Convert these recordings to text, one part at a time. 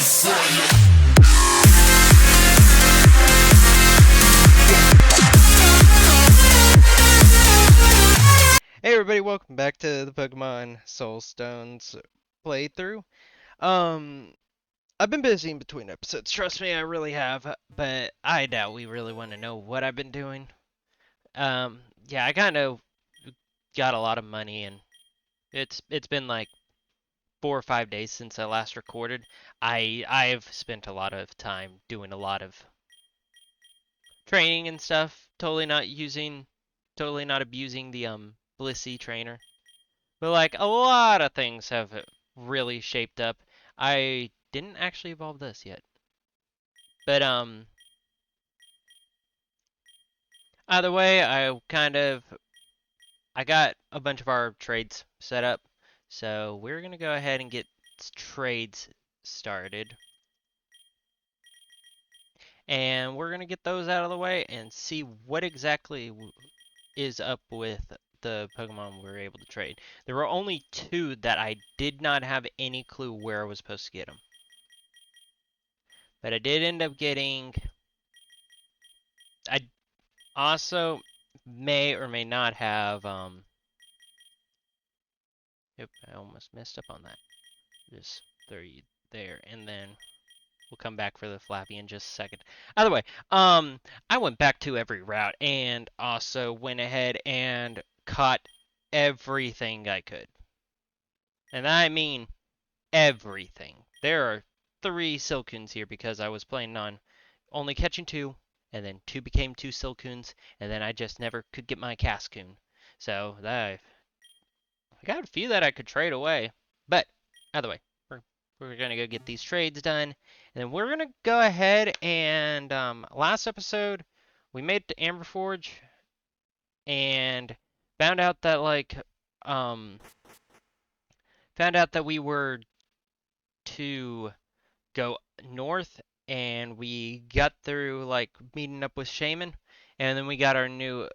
Hey everybody, welcome back to the Pokemon Soulstones playthrough. Um, I've been busy in between episodes, trust me, I really have, but I doubt we really want to know what I've been doing. Yeah, I kind of got a lot of money, and it's been like 4 or 5 days since I last recorded. I've spent a lot of time doing a lot of training and stuff, totally not abusing the Blissey trainer. But like a lot of things have really shaped up. I didn't actually evolve this yet. But either way, I got a bunch of our trades set up. So we're going to go ahead and get trades started. And we're going to get those out of the way and see what exactly is up with the Pokemon we were able to trade. There were only two that I did not have any clue where I was supposed to get them. But I did end up getting... I also may or may not have... Yep, I almost messed up on that. Just throw you there, and then we'll come back for the Flappy in just a second. Either way, I went back to every route and also went ahead and caught everything I could. And I mean everything. There are 3 Silcoons here because I was planning on only catching 2, and then 2 became 2 Silcoons, and then I just never could get my Cascoon. So I got a few that I could trade away. But either way, we're gonna go get these trades done, and then we're gonna go ahead and last episode we made it to Amberforge and found out that found out that we were to go north, and we got through like meeting up with Shaman, and then we got our new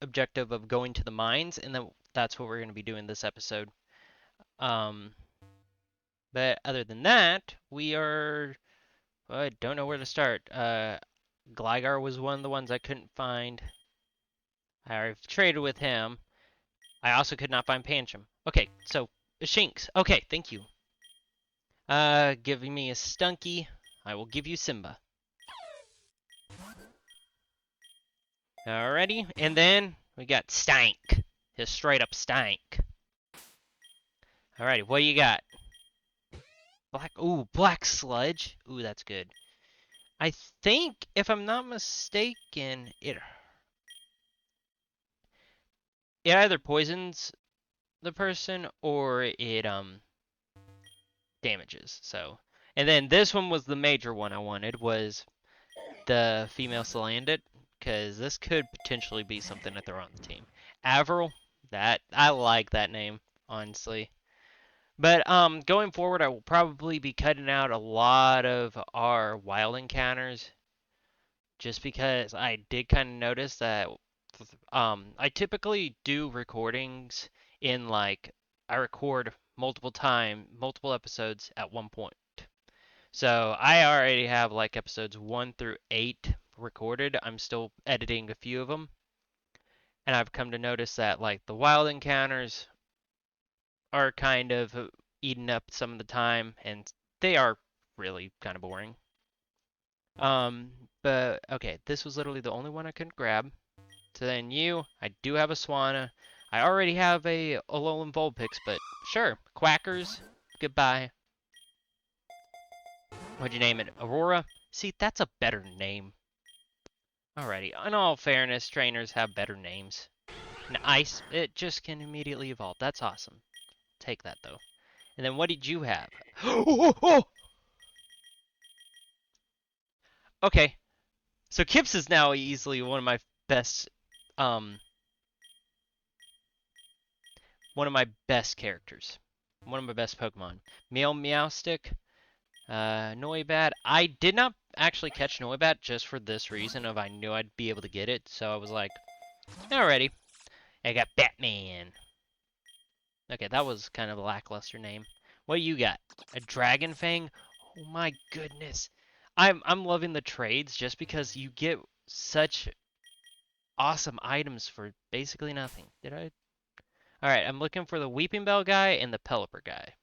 objective of going to the mines, and then that's what we're going to be doing this episode. But other than that, I don't know where to start. Gligar was one of the ones I couldn't find. I've traded with him. I also could not find Pancham. Okay, so Shinx. Okay, thank you. Giving me a Stunky. I will give you Simba. Alrighty, and then we got Stank. Just straight up Stank. Alrighty, what do you got? Black Sludge. Ooh, that's good. I think, if I'm not mistaken, it either poisons the person or it damages. So, and then this one was the major one I wanted, was the female Salandit, because this could potentially be something that they're on the team. Avril, that I like that name, honestly. But going forward, I will probably be cutting out a lot of our wild encounters, just because I did kind of notice that I typically do recordings in like I record multiple episodes at one point. So I already have like episodes 1 through 8 recorded. I'm still editing a few of them. And I've come to notice that like the wild encounters are kind of eating up some of the time, and they are really kind of boring. But okay, this was literally the only one I couldn't grab. So then I do have a Swanna. I already have a Alolan Vulpix, but sure, Quackers, goodbye. What'd you name it? Aurora? See, that's a better name. Alrighty, in all fairness, trainers have better names. And Ice, it just can immediately evolve. That's awesome. Take that, though. And then what did you have? Okay. So Kips is now easily one of my best, one of my best characters. One of my best Pokemon. Meowstic. Noibat. I did not actually catch Noibat just for this reason of I knew I'd be able to get it. So I was like, alrighty. I got Batman. Okay, that was kind of a lackluster name. What do you got? A Dragon Fang? Oh my goodness. I'm loving the trades just because you get such awesome items for basically nothing. Did I? All right, I'm looking for the Weeping Bell guy and the Pelipper guy.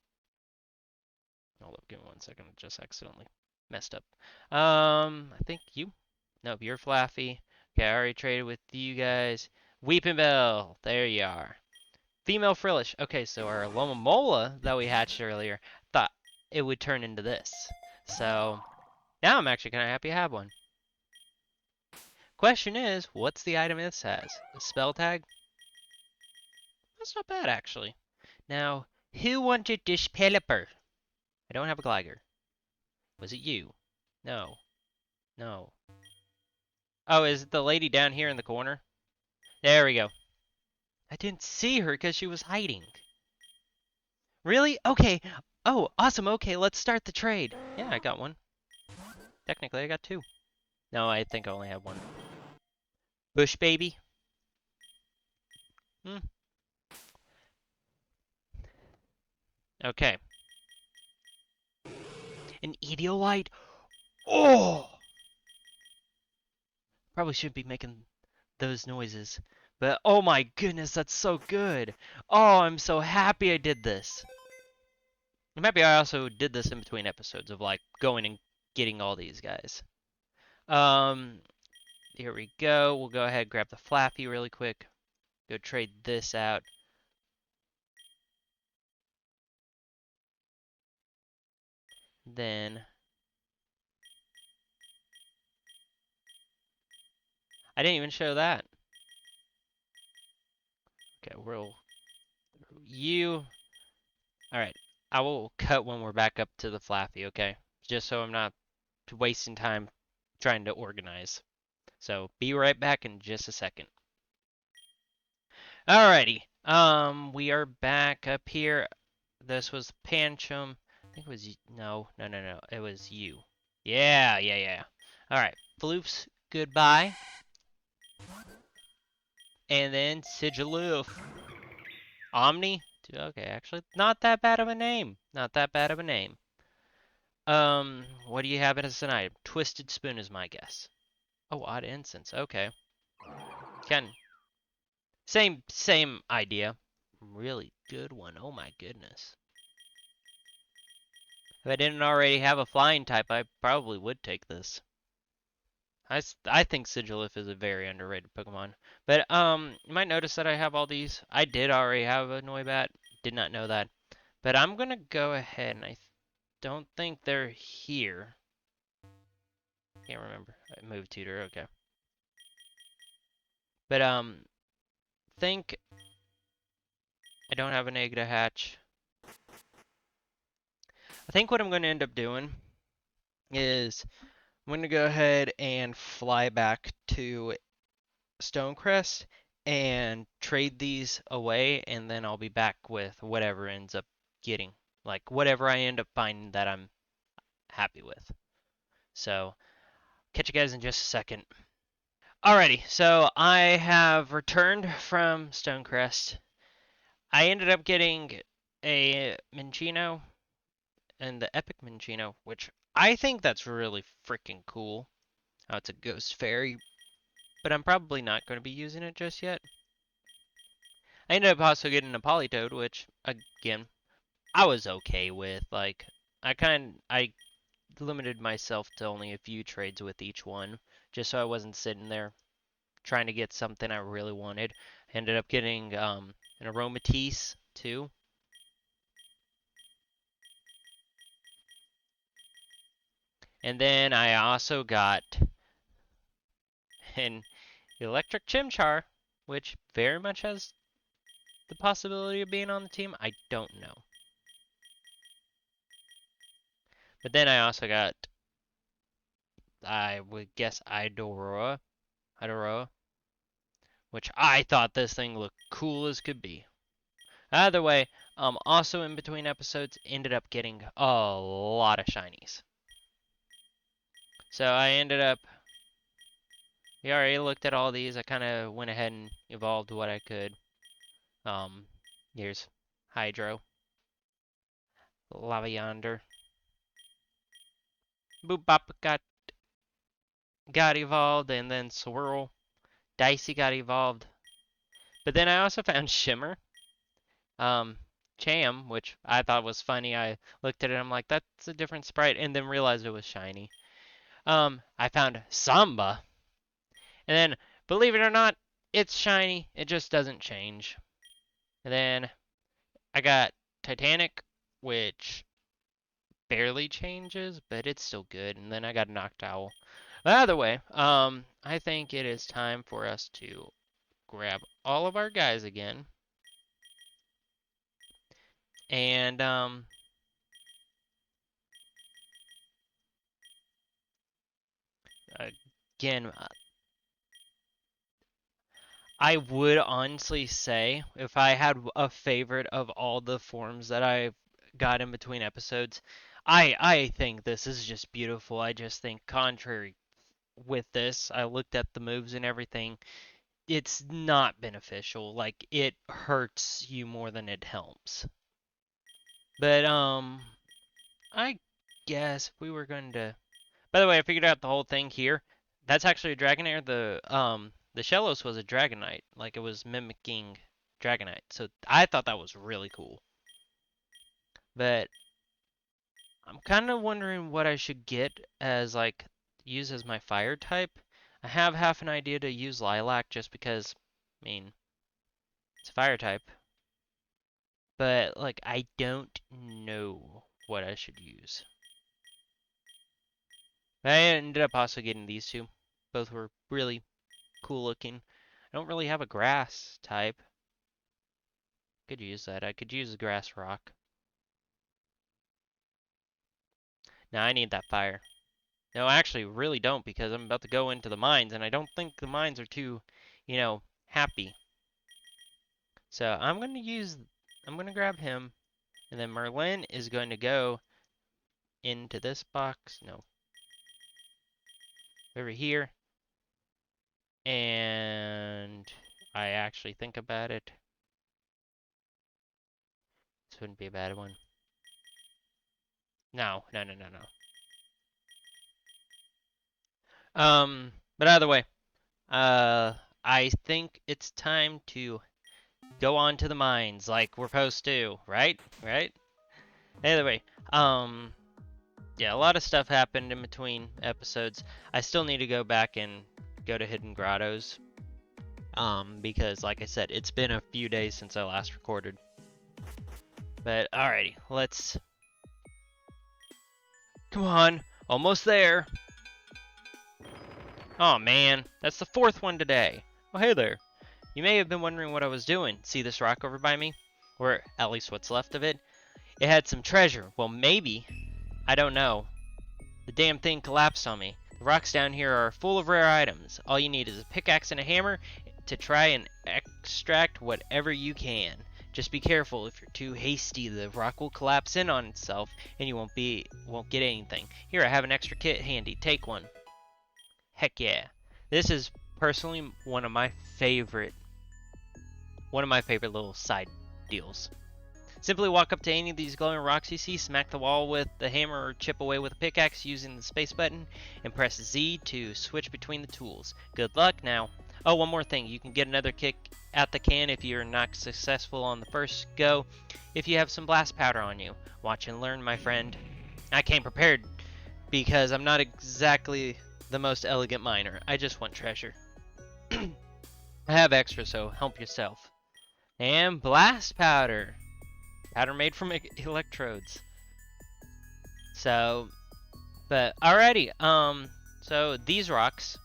Hold up, give me 1 second. I just accidentally messed up. I think you. Nope, you're Flaffy. Okay, I already traded with you guys. Weeping Bell. There you are. Female Frillish. Okay, so our Loma Mola that we hatched earlier thought it would turn into this. So now I'm actually kind of happy I have one. Question is, what's the item this has? A spell tag? That's not bad, actually. Now, who wanted this Pelipper? I don't have a Gligar. Was it you? No. No. Oh, is it the lady down here in the corner? There we go. I didn't see her because she was hiding. Really? Okay. Oh, awesome. Okay, let's start the trade. Yeah, I got one. Technically, I got two. No, I think I only have one. Bush baby. Hmm. Okay. An Eviolite? Oh! Probably shouldn't be making those noises. But oh my goodness, that's so good. Oh, I'm so happy I did this. I'm happy I also did this in between episodes of like going and getting all these guys. Um, here we go. We'll go ahead and grab the Flappy really quick. Go trade this out. Then I didn't even show that. Okay, we'll you. All right, I will cut when we're back up to the Flappy. Okay, just so I'm not wasting time trying to organize. So be right back in just a second. Alrighty. We are back up here. This was Pancham. I think it was no. It was you. Yeah. All right, Floofs, goodbye. And then Sigiloof. Omni. Okay, actually, not that bad of a name. Not that bad of a name. What do you have as an item? Twisted Spoon is my guess. Oh, Odd Incense. Okay. Can same idea. Really good one. Oh my goodness. If I didn't already have a flying type, I probably would take this. I think Sigilif is a very underrated Pokemon. But you might notice that I have all these. I did already have a Noibat. Did not know that. But I'm gonna go ahead and I don't think they're here. Can't remember. I moved tutor. Okay. But think I don't have an egg to hatch. I think what I'm gonna end up doing is I'm gonna go ahead and fly back to Stonecrest and trade these away, and then I'll be back with whatever ends up getting. Like, whatever I end up finding that I'm happy with. So, catch you guys in just a second. Alrighty, so I have returned from Stonecrest. I ended up getting a Minccino and the Epic Minccino, which I think that's really freaking cool. Oh, it's a Ghost Fairy, but I'm probably not going to be using it just yet. I ended up also getting a Politoed, which, again, I was okay with. Like, I limited myself to only a few trades with each one, just so I wasn't sitting there trying to get something I really wanted. I ended up getting an Aromatisse, too. And then I also got an Electric Chimchar, which very much has the possibility of being on the team. I don't know. But then I also got, I would guess, Idorora, which I thought this thing looked cool as could be. Either way, also in between episodes, ended up getting a lot of shinies. So I ended up, we already looked at all these. I kind of went ahead and evolved what I could. Here's Hydro, Lava Yonder, Boop Bop got evolved, and then Swirl. Dicey got evolved. But then I also found Shimmer. Cham, which I thought was funny. I looked at it, I'm like, that's a different sprite, and then realized it was shiny. I found Samba, and then, believe it or not, it's shiny. It just doesn't change. And then I got Titanic, which barely changes, but it's still good. And then I got Noctowl. Either way, I think it is time for us to grab all of our guys again. And, again, I would honestly say if I had a favorite of all the forms that I've got in between episodes, I think this is just beautiful. I just think contrary with this, I looked at the moves and everything. It's not beneficial. Like it hurts you more than it helps. But I guess if we were going to. By the way, I figured out the whole thing here. That's actually a Dragonair. The Shellos was a Dragonite. Like it was mimicking Dragonite. So I thought that was really cool. But I'm kind of wondering what I should get as like use as my fire type. I have half an idea to use Lilac just because, I mean, it's a fire type. But like I don't know what I should use. I ended up also getting these two. Both were really cool looking. I don't really have a grass type. Could use that. I could use a grass rock. Now I need that fire. No, I actually really don't because I'm about to go into the mines and I don't think the mines are too, happy. So I'm going to grab him and then Merlin is going to go into this box. No. Over here. And I actually think about it. This wouldn't be a bad one. No. But either way, I think it's time to go on to the mines like we're supposed to, right? Right? Either way, yeah, a lot of stuff happened in between episodes. I still need to go back and go to Hidden Grottos, because like I said, it's been a few days since I last recorded. But alrighty, let's. Come on, almost there. Oh man, that's the fourth one today. Oh hey there. You may have been wondering what I was doing. See this rock over by me? Or at least what's left of it? It had some treasure. Well, maybe. I don't know. The damn thing collapsed on me. The rocks down here are full of rare items. All you need is a pickaxe and a hammer to try and extract whatever you can. Just be careful. If you're too hasty, the rock will collapse in on itself and you won't get anything. Here, I have an extra kit handy. Take one. Heck yeah. This is personally one of my favorite little side deals. Simply walk up to any of these glowing rocks you see, smack the wall with the hammer or chip away with a pickaxe using the space button, and press Z to switch between the tools. Good luck now. Oh, one more thing. You can get another kick at the can if you're not successful on the first go if you have some blast powder on you. Watch and learn, my friend. I came prepared because I'm not exactly the most elegant miner. I just want treasure. I have extra, so help yourself. And blast powder. Powder made from electrodes. So, but alrighty. So these rocks,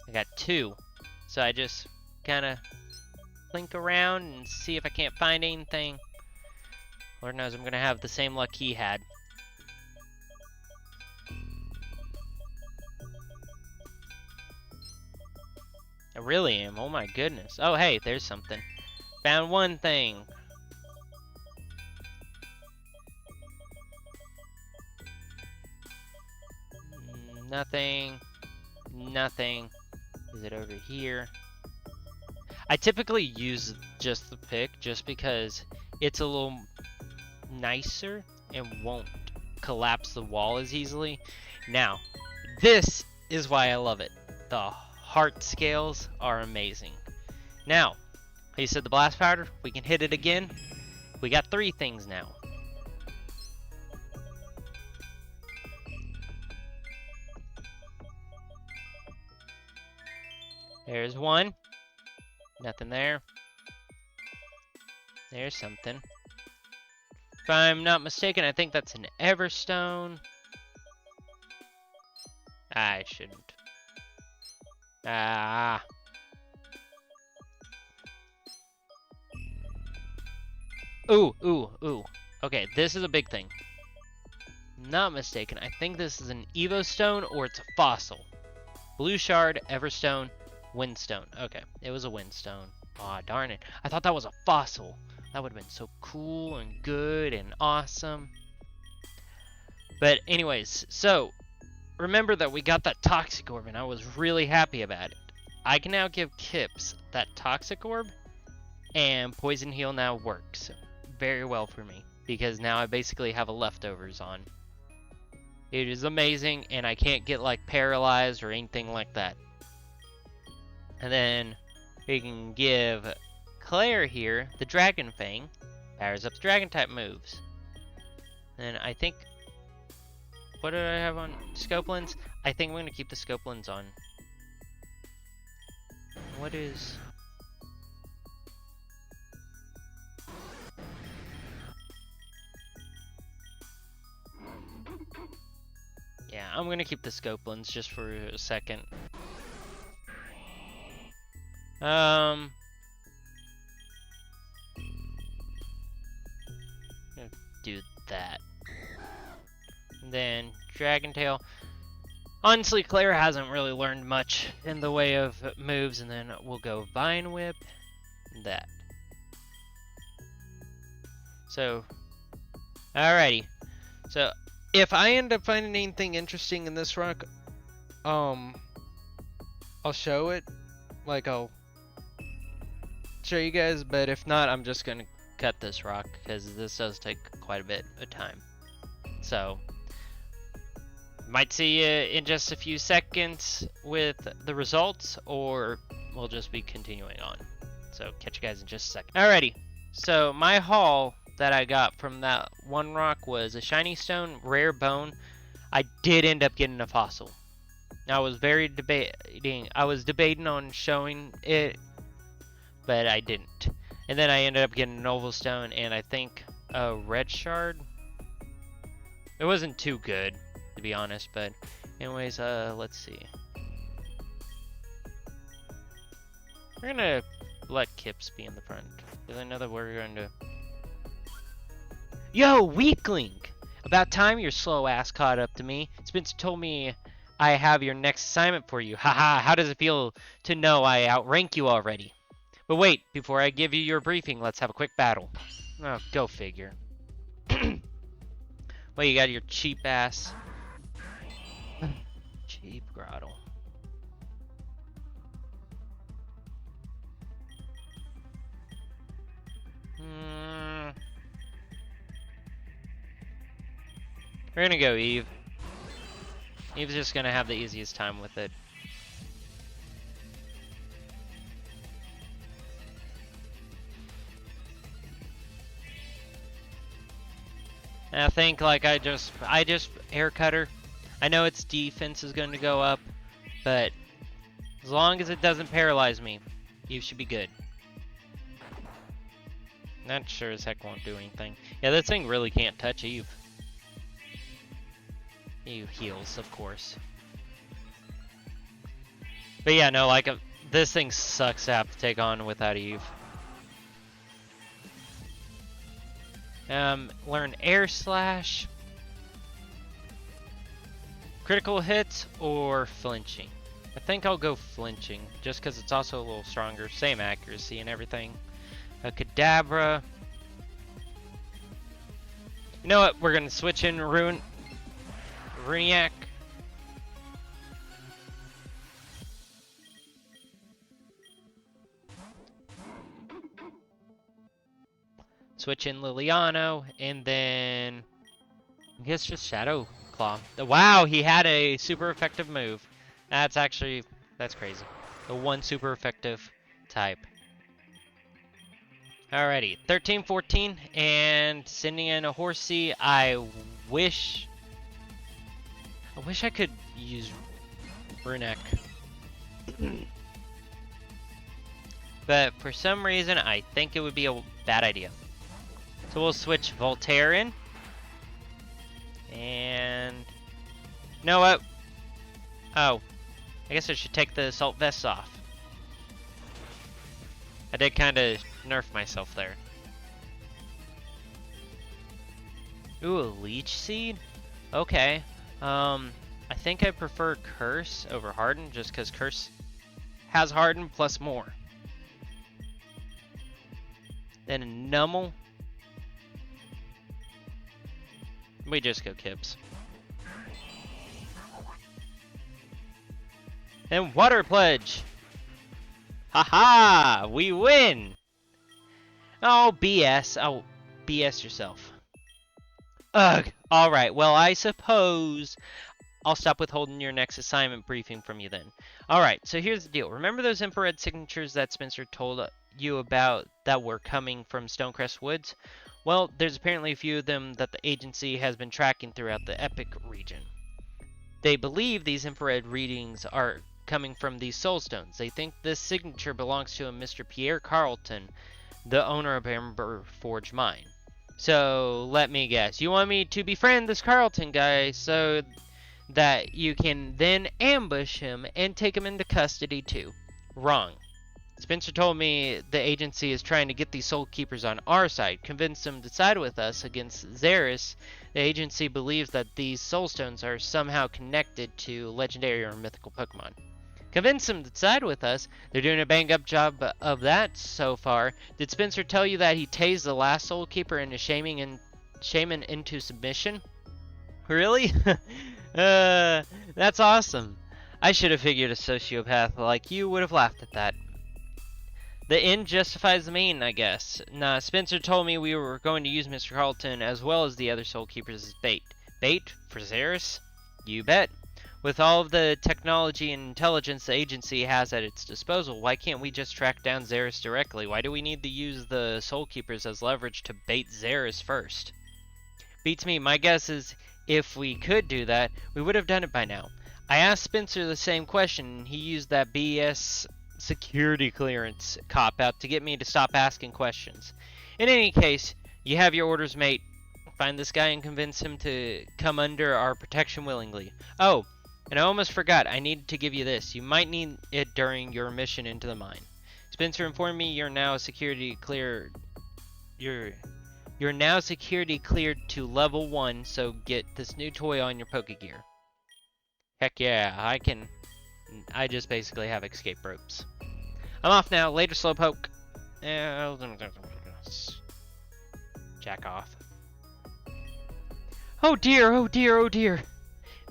I got two. So I just kind of blink around and see if I can't find anything. Lord knows I'm gonna have the same luck he had. I really am. Oh my goodness. Oh hey, there's something. Found one thing. Nothing. Nothing. Is it over here? I typically use just the pick just because it's a little nicer and won't collapse the wall as easily. Now, this is why I love it. The heart scales are amazing. Now, you said the blast powder, we can hit it again. We got 3 things now. There's one. Nothing there. There's something. If I'm not mistaken, I think that's an Everstone. I shouldn't. Ah. Ooh, ooh, ooh. Okay, this is a big thing. Not mistaken, I think this is an Evo Stone or it's a fossil. Blue Shard, Everstone, Windstone. Okay, it was a Windstone. Aw, darn it. I thought that was a fossil. That would have been so cool and good and awesome. But anyways, so remember that we got that Toxic Orb and I was really happy about it. I can now give Kips that Toxic Orb and Poison Heal now works very well for me because now I basically have a leftovers on. It is amazing and I can't get like paralyzed or anything like that. And then we can give Claire here the Dragon Fang. Powers up the Dragon type moves. And I think... What did I have on? Scope Lens? I think I'm going to keep the Scope Lens on. What is... Yeah, I'm going to keep the Scope Lens just for a second. Do that. And then Dragon Tail. Honestly, Claire hasn't really learned much in the way of moves, and then we'll go Vine Whip. That. So, alrighty. So, if I end up finding anything interesting in this rock, I'll show it. Like, I'll show you guys, but if not, I'm just gonna cut this rock because this does take quite a bit of time. So, might see you in just a few seconds with the results, or we'll just be continuing on. So, catch you guys in just a second. Alrighty, so my haul that I got from that one rock was a shiny stone, rare bone. I did end up getting a fossil. I was debating on showing it, but I didn't. And then I ended up getting an oval stone and I think a red shard. It wasn't too good, to be honest, but anyways, let's see. We're gonna let Kips be in the front, because I know that we're going to... Yo, weakling! About time your slow ass caught up to me. Spencer told me I have your next assignment for you. Haha, how does it feel to know I outrank you already? But wait, before I give you your briefing, let's have a quick battle. Oh, go figure. Well, you got your cheap ass. Cheap grotto. We're gonna go Eve. Eve's just gonna have the easiest time with it. And I think like I just air cutter. I know its defense is going to go up, but as long as it doesn't paralyze me, you should be good. That sure as heck won't do anything. Yeah, this thing really can't touch Eve. Eve heals, of course. But yeah, no, like this thing sucks to have to take on without Eve. Learn Air Slash, critical hits, or flinching. I think I'll go flinching, just because it's also a little stronger. Same accuracy and everything. A Kadabra. You know what? We're going to switch in Runiac. Switch in Liliano, and then I guess just Shadow Claw. Wow, he had a super effective move. That's actually, that's crazy. The one super effective type. Alrighty, 13, 14, and sending in a Horsey. Wish, I wish I could use Brunek. But for some reason, I think it would be a bad idea. So we'll switch Voltaire in. And... You know what? Oh. I guess I should take the assault vests off. I did kind of nerf myself there. Ooh, a Leech Seed? Okay. I think I prefer Curse over Harden, just because Curse has Harden plus more. Then a Nummel. We just go Kips. And Water Pledge! Haha! We win! Oh, BS. Oh, BS yourself. Ugh. Alright, well, I suppose I'll stop withholding your next assignment briefing from you then. Alright, so here's the deal. Remember those infrared signatures that Spencer told you about that were coming from Stonecrest Woods? Well, there's apparently a few of them that the agency has been tracking throughout the Epic region. They believe these infrared readings are coming from these Soulstones. They think this signature belongs to a Mr. Pierre Carlton, the owner of Amber Forge Mine. So, let me guess. You want me to befriend this Carlton guy so that you can then ambush him and take him into custody too? Wrong. Spencer told me the agency is trying to get these Soul Keepers on our side, convince them to side with us against Xeris. The agency believes that these Soulstones are somehow connected to legendary or mythical Pokemon. Convince them to side with us. They're doing a bang-up job of that so far. Did Spencer tell you that he tased the last Soul Keeper into shaman into submission? Really? That's awesome. I should have figured a sociopath like you would have laughed at that. The end justifies the mean, I guess. Nah, Spencer told me we were going to use Mr. Carlton as well as the other Soul Keepers as bait. Bait? For Xeris? You bet. With all of the technology and intelligence the agency has at its disposal, why can't we just track down Xeris directly? Why do we need to use the Soul Keepers as leverage to bait Xeris first? Beats me. My guess is if we could do that, we would have done it by now. I asked Spencer the same question, and he used that BS security clearance cop-out to get me to stop asking questions. In any case, you have your orders, mate. Find this guy and convince him to come under our protection willingly. Oh, and I almost forgot, I needed to give you this. You might need it during your mission into the mine. Spencer informed me you're now security cleared. You're now security cleared to level 1, so get this new toy on your Pokegear. Heck yeah, I just basically have escape ropes. I'm off now. Later, Slowpoke. Jack off. Oh dear, oh dear, oh dear.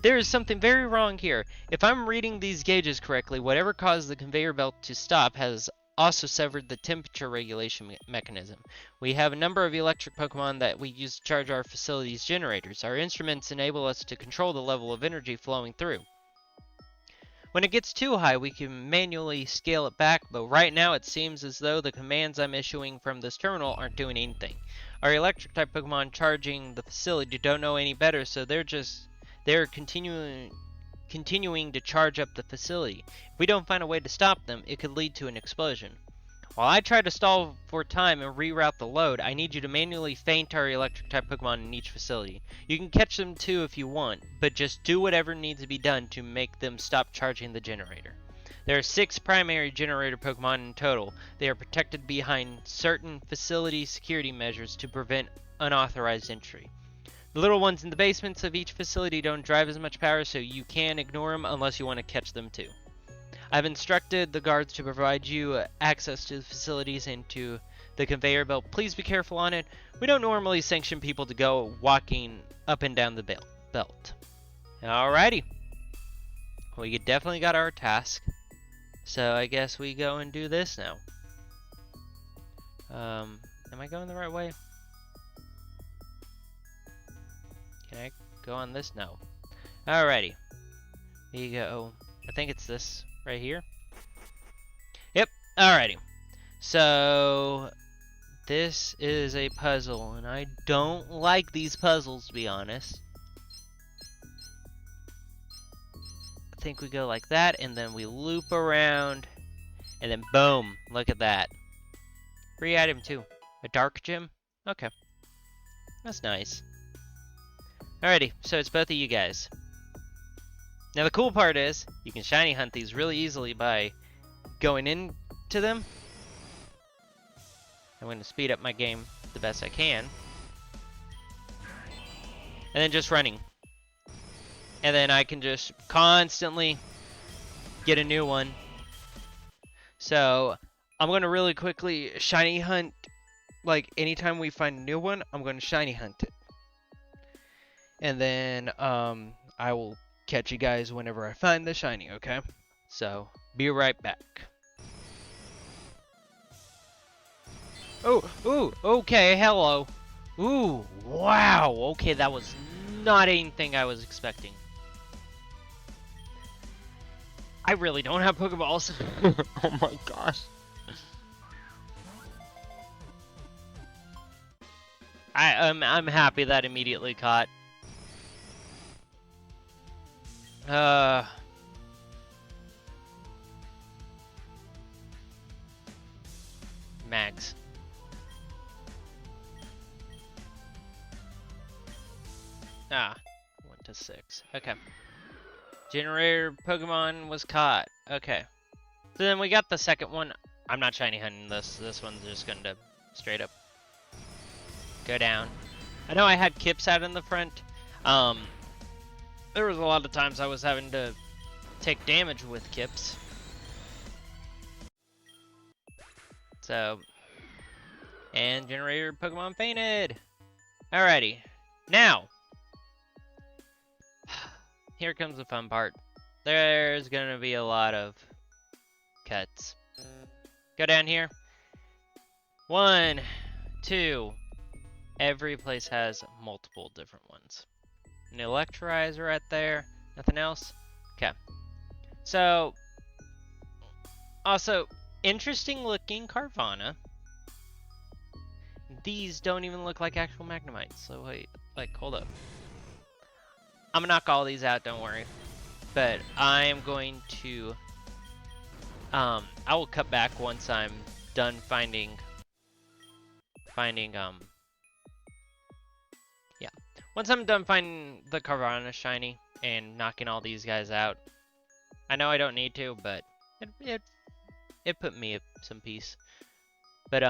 There is something very wrong here. If I'm reading these gauges correctly, whatever caused the conveyor belt to stop has also severed the temperature regulation mechanism. We have a number of electric Pokemon that we use to charge our facility's generators. Our instruments enable us to control the level of energy flowing through. When it gets too high, we can manually scale it back, but right now it seems as though the commands I'm issuing from this terminal aren't doing anything. Our electric-type Pokemon charging the facility don't know any better, so they're continuing to charge up the facility. If we don't find a way to stop them, it could lead to an explosion. While I try to stall for time and reroute the load, I need you to manually feint our electric-type Pokemon in each facility. You can catch them too if you want, but just do whatever needs to be done to make them stop charging the generator. There are 6 primary generator Pokemon in total. They are protected behind certain facility security measures to prevent unauthorized entry. The little ones in the basements of each facility don't drive as much power, so you can ignore them unless you want to catch them too. I've instructed the guards to provide you access to the facilities and to the conveyor belt. Please be careful on it. We don't normally sanction people to go walking up and down the belt. Alrighty. We definitely got our task. So I guess we go and do this now. Am I going the right way? Can I go on this? No. Alrighty. There you go. I think it's this right here. Yep. Alrighty. So this is a puzzle, and I don't like these puzzles, to be honest. I think we go like that, and then we loop around, and then boom, look at that. Free item too. A dark gem? Okay. That's nice. Alrighty, so it's both of you guys. Now the cool part is, you can shiny hunt these really easily by going into them. I'm going to speed up my game the best I can. And then just running. And then I can just constantly get a new one. So I'm going to really quickly shiny hunt. Like anytime we find a new one, I'm going to shiny hunt it. And then I will catch you guys whenever I find the shiny, okay? So be right back. Oh, ooh, okay, hello. Ooh, wow, okay, that was not anything I was expecting. I really don't have Pokeballs. Oh my gosh. I'm happy that immediately caught. Mags. 1 to 6. Okay. Generator Pokemon was caught. Okay. So then we got the second one. I'm not shiny hunting this. This one's just going to straight up go down. I know I had Kips out in the front. There was a lot of times I was having to take damage with Kips. So, and Generator Pokemon fainted. Alrighty. Now, here comes the fun part. There's gonna be a lot of cuts. Go down here. 1, 2. Every place has multiple different ones. An Electurizer right there. Nothing else? Okay. So, also, interesting looking Carvana. These don't even look like actual Magnemites. So wait, like, hold up. I'm gonna knock all these out, don't worry. But I am going to, I will cut back once I'm done finding, yeah. Once I'm done finding the Carvana shiny and knocking all these guys out. I know I don't need to, but it put me at some peace. But,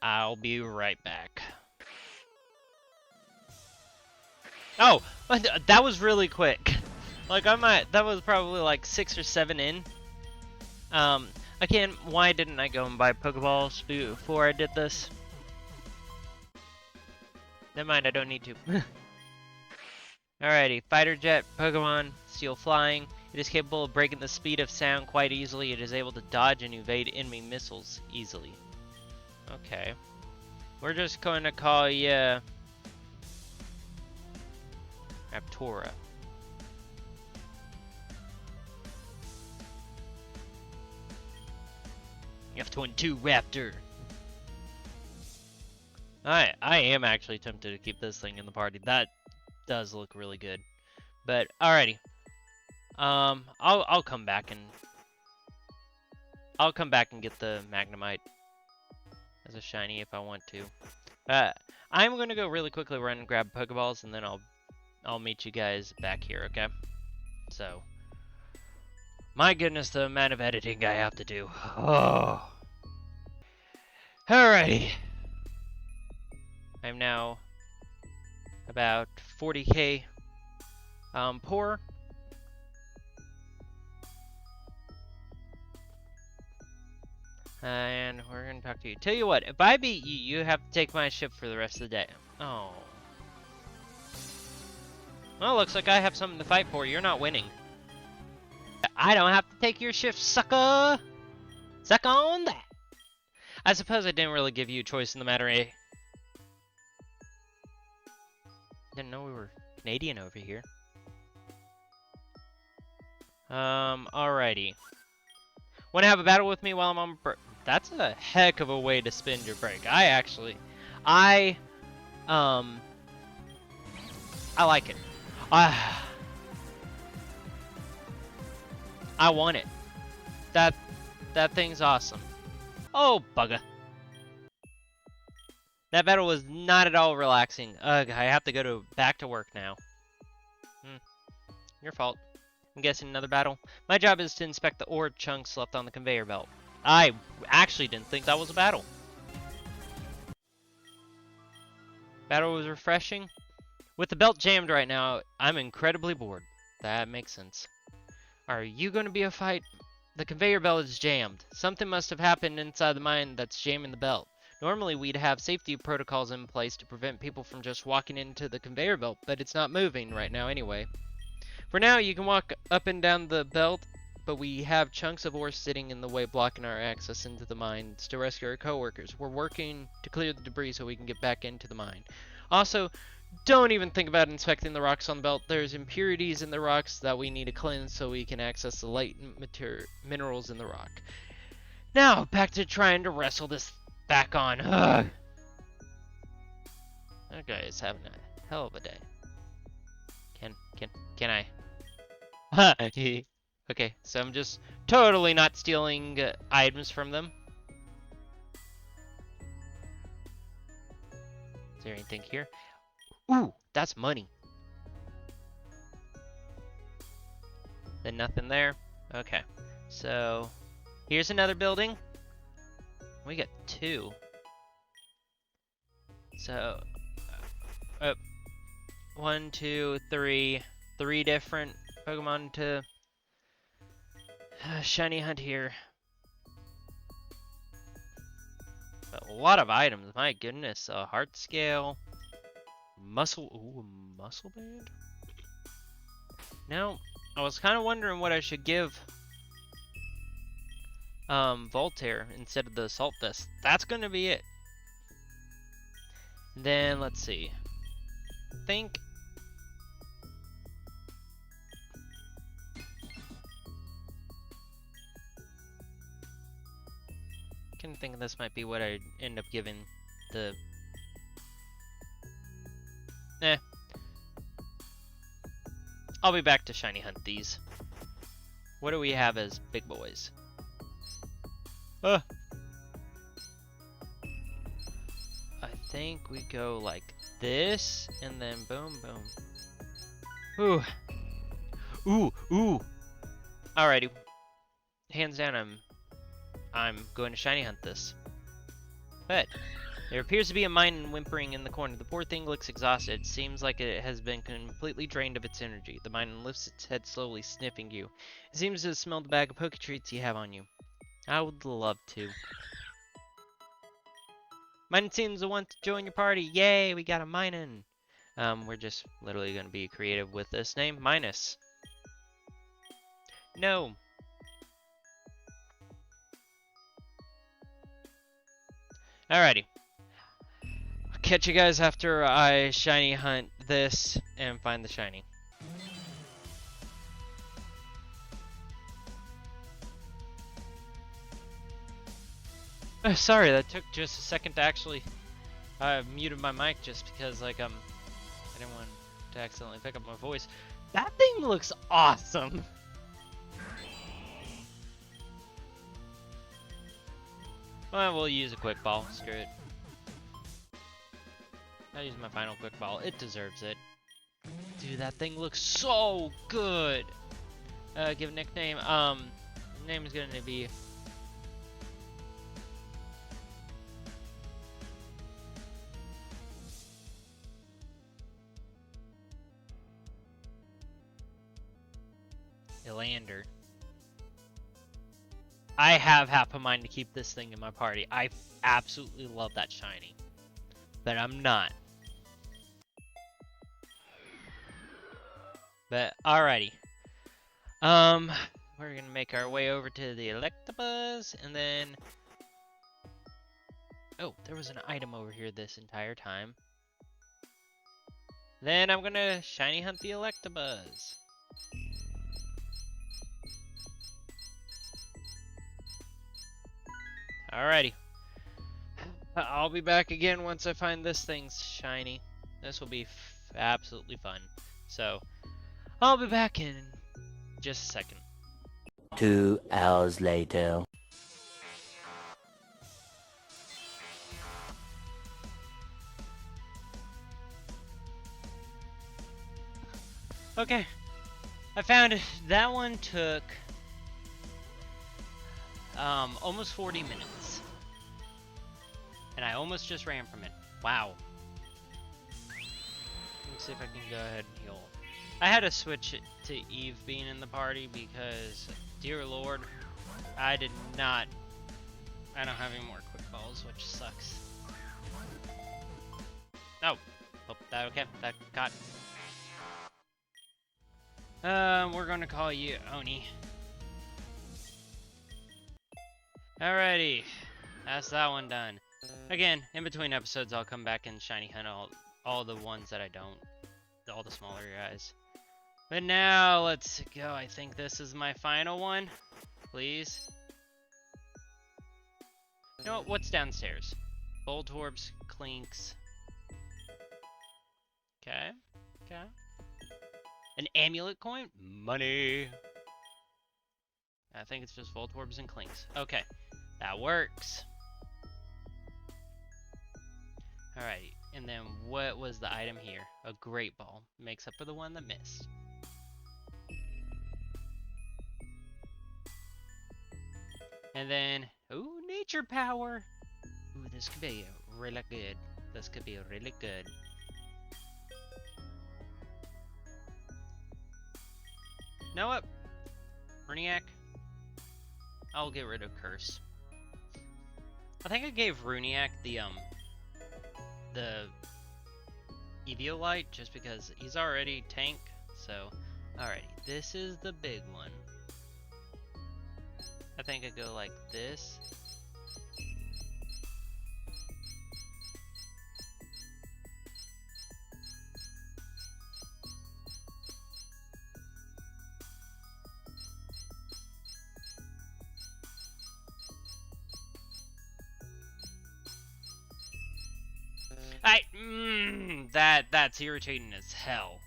I'll be right back. Oh, that was really quick. Like, that was probably like 6 or 7 in. Again, why didn't I go and buy Pokeballs before I did this? Never mind, I don't need to. Alrighty, Fighter Jet, Pokemon, Steel Flying. It is capable of breaking the speed of sound quite easily. It is able to dodge and evade enemy missiles easily. Okay. We're just going to call you Raptora. F-22 Raptor. I am actually tempted to keep this thing in the party. That does look really good. But alrighty. I'll come back and get the Magnemite as a shiny if I want to. I'm gonna go really quickly run and grab Pokeballs, and then I'll meet you guys back here, okay? So, my goodness, the amount of editing I have to do. Oh. Alrighty. I'm now about 40k poor. And we're gonna talk to you. Tell you what, if I beat you, you have to take my ship for the rest of the day. Oh. Well, looks like I have something to fight for. You're not winning. I don't have to take your shift, sucker! Suck on that! I suppose I didn't really give you a choice in the matter, eh? Didn't know we were Canadian over here. Alrighty. Want to have a battle with me while I'm on break? That's a heck of a way to spend your break. I like it. I want it. That thing's awesome. Oh, bugger. That battle was not at all relaxing. Ugh, I have to go back to work now. Your fault. I'm guessing another battle. My job is to inspect the ore chunks left on the conveyor belt. I actually didn't think that was a battle. Battle was refreshing. With the belt jammed right now, I'm incredibly bored. That makes sense. Are you going to be a fight? The conveyor belt is jammed. Something must have happened inside the mine that's jamming the belt. Normally we'd have safety protocols in place to prevent people from just walking into the conveyor belt, but it's not moving right now anyway. For now, you can walk up and down the belt, but we have chunks of ore sitting in the way blocking our access into the mines to rescue our coworkers. We're working to clear the debris so we can get back into the mine. Also, don't even think about inspecting the rocks on the belt. There's impurities in the rocks that we need to cleanse so we can access the latent minerals in the rock. Now, back to trying to wrestle this back on. Ugh. That guy is having a hell of a day. Can I? Okay, so I'm just totally not stealing items from them. Is there anything here? Ooh, that's money. Then nothing there. Okay, so here's another building. We got two. So, 1, 2, 3, 3 different Pokemon to shiny hunt here. A lot of items, my goodness. Heart scale, muscle band. Now, I was kind of wondering what I should give Voltaire instead of the Assault Vest. That's gonna be it. Then let's see. I think this might be what I'd end up giving the... I'll be back to shiny hunt these. What do we have as big boys? I think we go like this, and then boom, boom. Ooh. Alrighty. Hands down, I'm going to shiny hunt this. But there appears to be a mine whimpering in the corner. The poor thing looks exhausted. It seems like it has been completely drained of its energy. The mine lifts its head slowly, sniffing you. It seems to smell the bag of poke treats you have on you. I would love to. Mine seems to want to join your party. Yay, we got a minin'. We're just literally going to be creative with this name. Minus. No. Alrighty. I'll catch you guys after I shiny hunt this and find the shiny. Sorry, that took just a second to actually... I muted my mic just because, like, I didn't want to accidentally pick up my voice. That thing looks awesome! Well, we'll use a quick ball. Screw it. I'll use my final quick ball. It deserves it. Dude, that thing looks so good! Give a nickname. Name is gonna be... Elander. I have half a mind to keep this thing in my party. I absolutely love that shiny. But I'm not. But alrighty. We're gonna make our way over to the Electabuzz and then... Oh, there was an item over here this entire time. Then I'm gonna shiny hunt the Electabuzz. Alrighty. I'll be back again once I find this thing's shiny. This will be absolutely fun. So, I'll be back in just a second. 2 hours later. Okay, I found it. That one took almost 40 minutes. And I almost just ran from it. Wow. Let's see if I can go ahead and heal. I had to switch it to Eve being in the party because, dear lord, I don't have any more quick calls, which sucks. Oh, that okay, that got. We're gonna call you Oni. Alrighty, that's that one done. Again, in between episodes, I'll come back and shiny hunt all the ones that I don't, all the smaller guys. But now, let's go. I think this is my final one. Please. You know what? What's downstairs? Voltorbs, Clinks. Okay. Okay. An amulet coin? Money. I think it's just Voltorbs and Clinks. Okay. That works. Alright. And then what was the item here? A Great Ball. Makes up for the one that missed. And then, ooh, Nature Power. Ooh, this could be really good. This could be really good. You know what? Runiac. I'll get rid of Curse. I think I gave Runiac the Eviolite just because he's already tank. So, alrighty, this is the big one. I think I go like this. That's irritating as hell.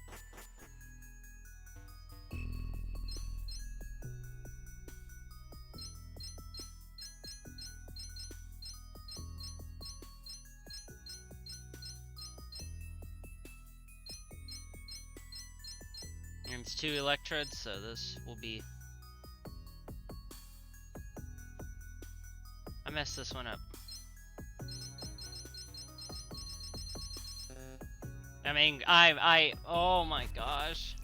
And it's 2 Electrodes, so this will be... I messed this one up. I mean, oh my gosh.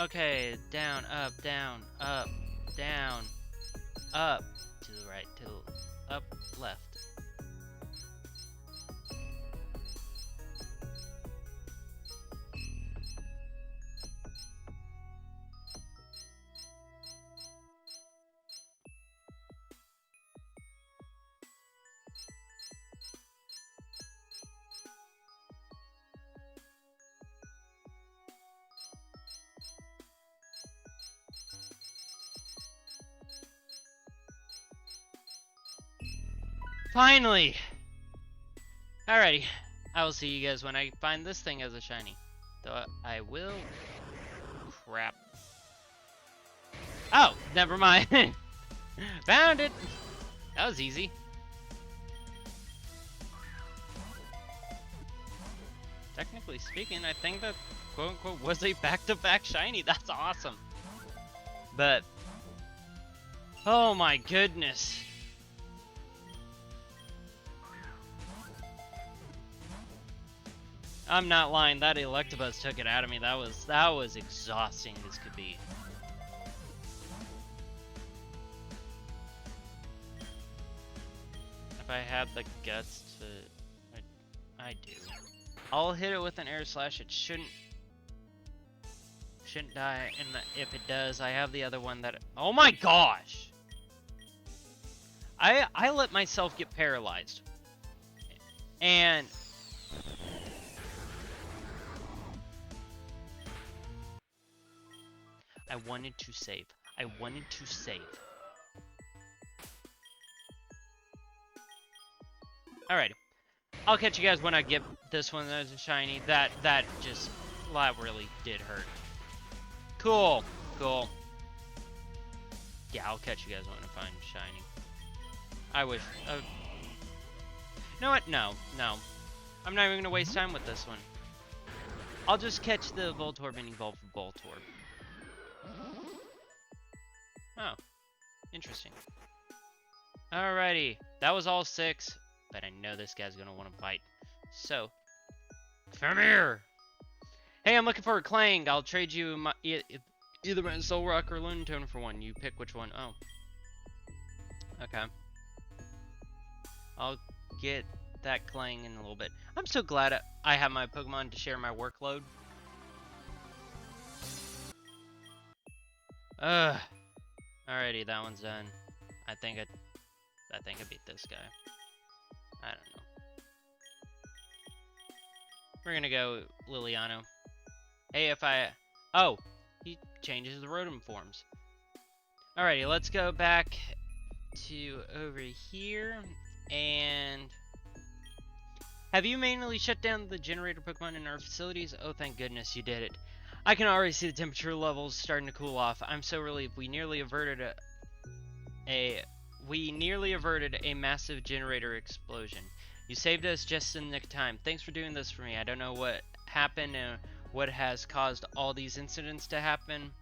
Okay, down, up, down, up, down, up, to the right, to the up, left. Finally! Alrighty, I will see you guys when I find this thing as a shiny. Though I will... Crap. Oh, never mind. Found it! That was easy. Technically speaking, I think that quote-unquote was a back-to-back shiny. That's awesome. But... oh my goodness. I'm not lying, that Electabuzz took it out of me. That was exhausting as could be. If I had the guts to... I do. I'll hit it with an air slash. It shouldn't die, and if it does, I have the other one that... oh my gosh! I let myself get paralyzed. And I wanted to save. I wanted to save. Alrighty. I'll catch you guys when I get this one as a shiny. That really did hurt. Cool. Cool. Yeah, I'll catch you guys when I find shiny. I wish. You know what? No. I'm not even gonna waste time with this one. I'll just catch the Voltorb and evolve for Voltorb. Oh, interesting. Alrighty, that was all 6, but I know this guy's gonna want to fight. So, come here. Hey, I'm looking for a Clang. I'll trade you either my Soul Rock or Lunatone for one. You pick which one. Oh, okay. I'll get that Clang in a little bit. I'm so glad I have my Pokemon to share my workload. Ugh. Alrighty, that one's done. I think I beat this guy. I don't know. We're gonna go Liliano. Hey, oh, he changes the Rotom forms. Alrighty, let's go back to over here. And have you manually shut down the generator Pokemon in our facilities? Oh, thank goodness you did it. I can already see the temperature levels starting to cool off. I'm so relieved. We nearly averted a massive generator explosion. You saved us just in the nick of time. Thanks for doing this for me. I don't know what happened and what has caused all these incidents to happen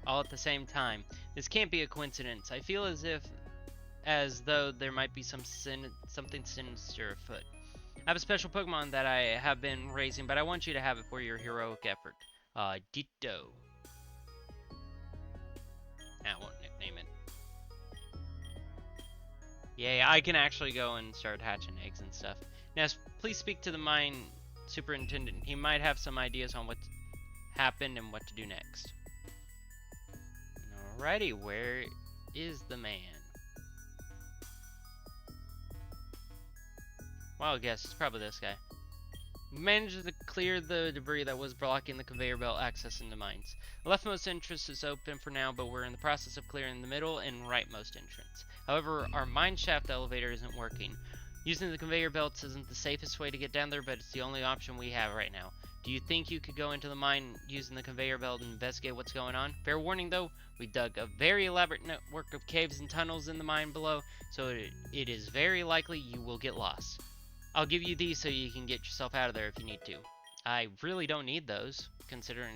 all at the same time. This can't be a coincidence. I feel as though there might be something sinister afoot. I have a special Pokemon that I have been raising, but I want you to have it for your heroic effort. Ditto. I won't nickname it. Yeah, I can actually go and start hatching eggs and stuff. Now, please speak to the mine superintendent. He might have some ideas on what happened and what to do next. Alrighty, where is the man? Wild guess, it's probably this guy. We managed to clear the debris that was blocking the conveyor belt access into mines. The leftmost entrance is open for now, but we're in the process of clearing the middle and rightmost entrance. However, our mine shaft elevator isn't working. Using the conveyor belts isn't the safest way to get down there, but it's the only option we have right now. Do you think you could go into the mine using the conveyor belt and investigate what's going on? Fair warning though, we dug a very elaborate network of caves and tunnels in the mine below, so it is very likely you will get lost. I'll give you these so you can get yourself out of there if you need to. I really don't need those, considering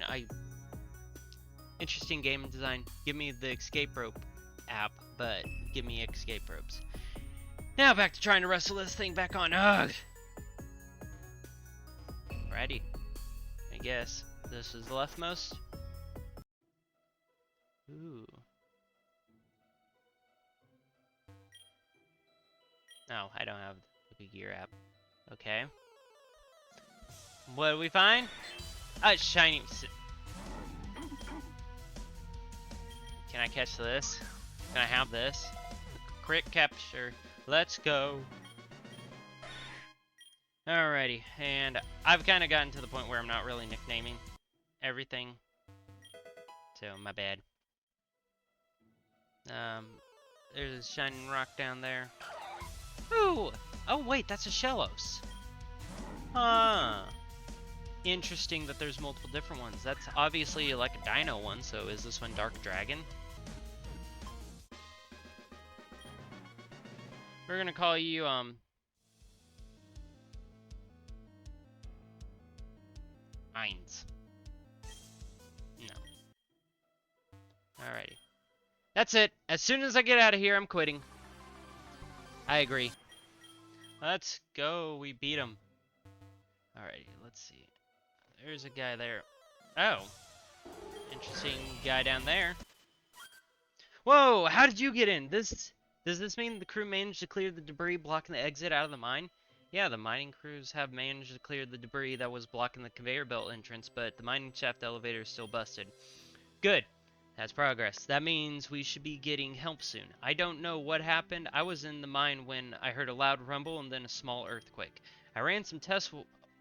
Interesting game design. Give me the escape rope app, but give me escape ropes. Now back to trying to wrestle this thing back on. Ugh! Alrighty. I guess this is the leftmost. Ooh. No, I don't have the gear app. Okay. What do we find? Oh, shiny. Can I catch this? Can I have this? Crit capture. Let's go. Alrighty, and I've kind of gotten to the point where I'm not really nicknaming everything. So, my bad. There's a shining rock down there. Ooh! Oh wait, that's a Shellos. Huh. Interesting that there's multiple different ones. That's obviously like a dino one, so is this one Dark Dragon? We're gonna call you, Heinz. No. Alrighty. That's it. As soon as I get out of here, I'm quitting. I agree. Let's go. We beat him. Alrighty, let's see. There's a guy there. Oh. Interesting guy down there. Whoa, how did you get in? Does this mean the crew managed to clear the debris blocking the exit out of the mine? Yeah, the mining crews have managed to clear the debris that was blocking the conveyor belt entrance, but the mining shaft elevator is still busted. Good. That's progress. That means we should be getting help soon. I don't know what happened. I was in the mine when I heard a loud rumble and then a small earthquake. I ran some tests,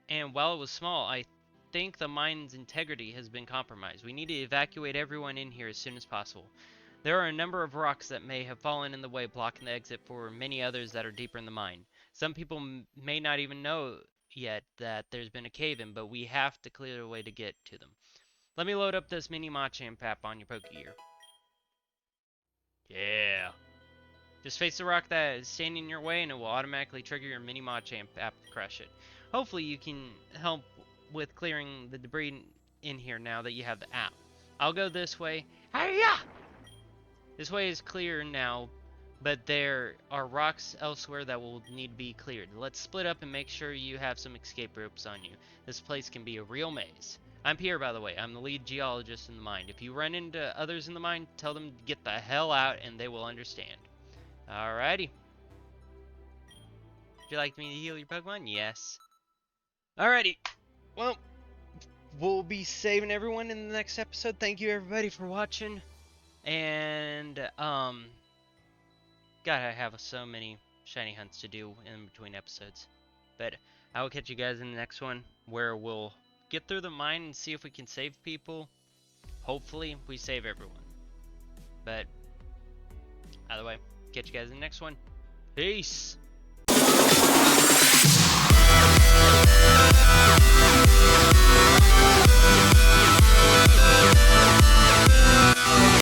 and while it was small, I think the mine's integrity has been compromised. We need to evacuate everyone in here as soon as possible. There are a number of rocks that may have fallen in the way, blocking the exit for many others that are deeper in the mine. Some people may not even know yet that there's been a cave-in, but we have to clear a way to get to them. Let me load up this mini Machamp app on your Pokegear. Yeah. Just face the rock that is standing in your way and it will automatically trigger your mini Machamp app to crush it. Hopefully you can help with clearing the debris in here now that you have the app. I'll go this way. Hiya! This way is clear now, but there are rocks elsewhere that will need to be cleared. Let's split up and make sure you have some escape ropes on you. This place can be a real maze. I'm Pierre, by the way. I'm the lead geologist in the mine. If you run into others in the mine, tell them to get the hell out and they will understand. Alrighty. Would you like me to heal your Pokemon? Yes. Alrighty. Well, we'll be saving everyone in the next episode. Thank you everybody for watching. And, God, I have so many shiny hunts to do in between episodes. But I will catch you guys in the next one, where we'll get through the mine and see if we can save people. Hopefully, we save everyone. But, either way, catch you guys in the next one. Peace!